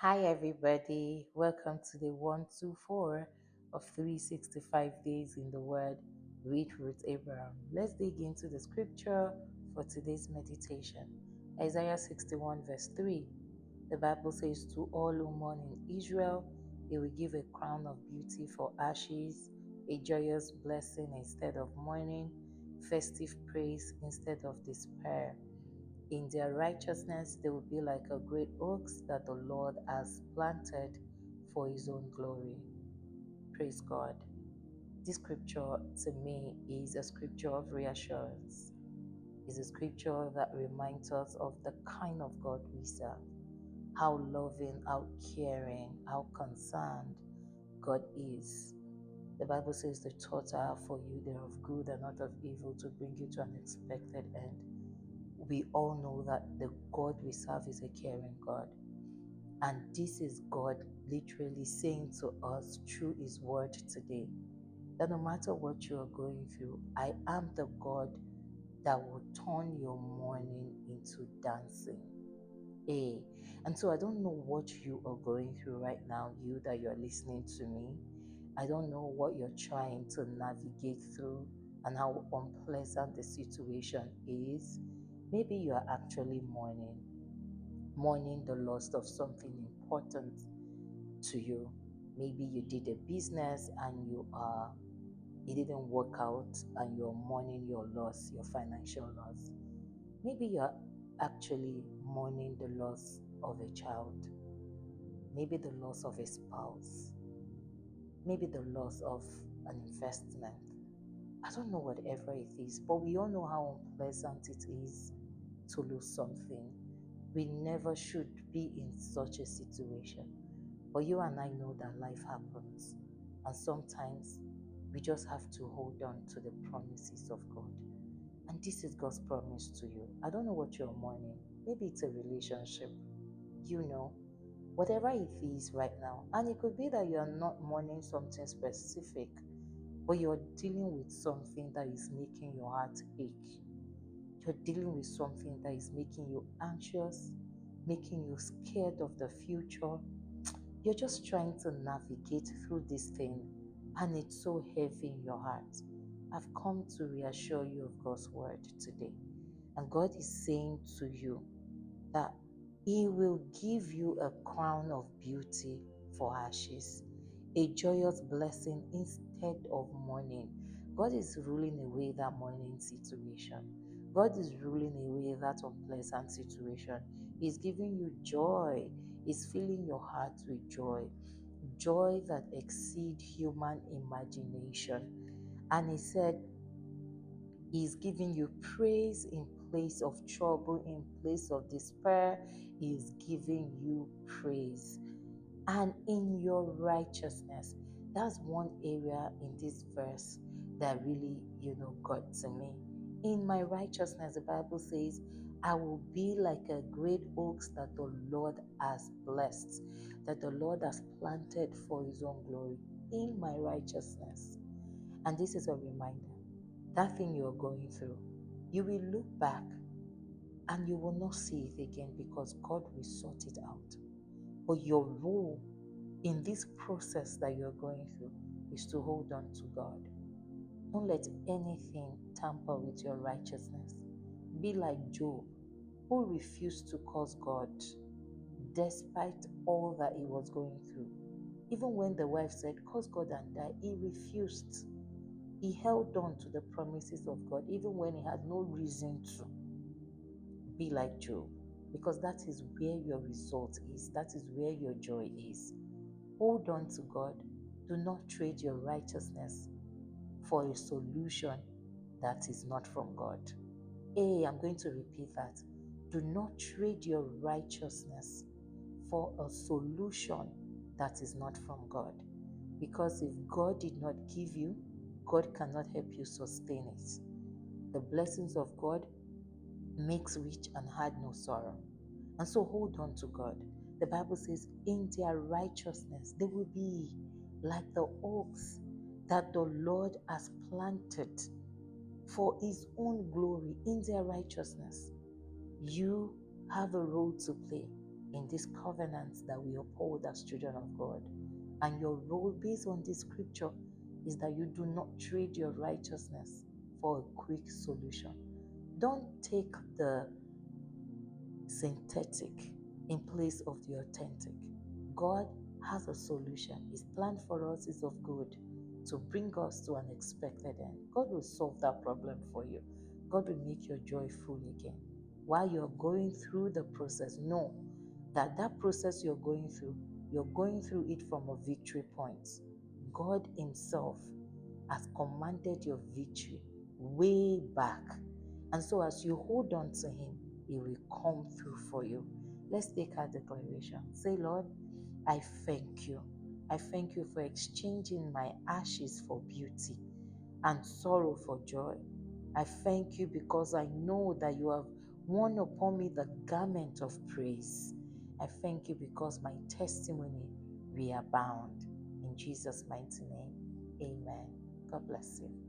Hi, everybody. Welcome to the 124 of 365 Days in the Word with Ruth Abraham. Let's dig into the scripture for today's meditation. Isaiah 61, verse 3. The Bible says, "To all who mourn in Israel, he will give a crown of beauty for ashes, a joyous blessing instead of mourning, festive praise instead of despair. In their righteousness, they will be like a great oaks that the Lord has planted for his own glory." Praise God. This scripture to me is a scripture of reassurance. It's a scripture that reminds us of the kind of God we serve, how loving, how caring, how concerned God is. The Bible says the thoughts are for you, they're of good and not of evil, to bring you to an expected end. We all know that the God we serve is a caring God. And this is God literally saying to us through his word today that no matter what you are going through, I am the God that will turn your mourning into dancing. Hey, and so I don't know what you are going through right now, you that you're listening to me. I don't know what you're trying to navigate through and how unpleasant the situation is. Maybe you are actually mourning the loss of something important to you. Maybe you did a business and it didn't work out and you're mourning your loss, your financial loss. Maybe you're actually mourning the loss of a child, maybe the loss of a spouse, maybe the loss of an investment. I don't know whatever it is, but we all know how unpleasant it is to lose something. We never should be in such a situation. But you and I know that life happens. And sometimes we just have to hold on to the promises of God. And this is God's promise to you. I don't know what you're mourning. Maybe it's a relationship. You know, whatever it is right now. And it could be that you're not mourning something specific, but you're dealing with something that is making your heart ache. You're dealing with something that is making you anxious, making you scared of the future. You're just trying to navigate through this thing, and it's so heavy in your heart. I've come to reassure you of God's word today. And God is saying to you that he will give you a crown of beauty for ashes, a joyous blessing instead of mourning. God is ruling away that mourning situation. God is ruling away that unpleasant situation. He's giving you joy. He's filling your heart with joy. Joy that exceeds human imagination. And he said, he's giving you praise in place of trouble, in place of despair. He is giving you praise. And in your righteousness, that's one area in this verse that really, got to me. In my righteousness, the Bible says, I will be like a great oak that the Lord has blessed, that the Lord has planted for his own glory. In my righteousness. And this is a reminder, that thing you're going through, you will look back and you will not see it again because God will sort it out. But your role in this process that you're going through is to hold on to God. Don't let anything tamper with your righteousness. Be like Job, who refused to curse God despite all that he was going through. Even when the wife said, curse God and die, he refused. He held on to the promises of God even when he had no reason to. Be like Job, because that is where your result is. That is where your joy is. Hold on to God. Do not trade your righteousness for a solution that is not from God. Hey, I'm going to repeat that. Do not trade your righteousness for a solution that is not from God. Because if God did not give you, God cannot help you sustain it. The blessings of God makes rich and had no sorrow. And so hold on to God. The Bible says, in their righteousness, they will be like the oaks that the Lord has planted for his own glory. In their righteousness, you have a role to play. in this covenant that we uphold as children of God. And your role based on this scripture is that you do not trade your righteousness for a quick solution. Don't take the synthetic in place of the authentic. God has a solution. His plan for us is of good, to bring us to an expected end. God will solve that problem for you. God will make your joy full again. While you're going through the process, know that that process you're going through it from a victory point. God Himself has commanded your victory way back. And so as you hold on to Him, He will come through for you. Let's take our declaration. Say, Lord, I thank you. I thank you for exchanging my ashes for beauty and sorrow for joy. I thank you because I know that you have worn upon me the garment of praise. I thank you because my testimony will abound. In Jesus' mighty name, amen. God bless you.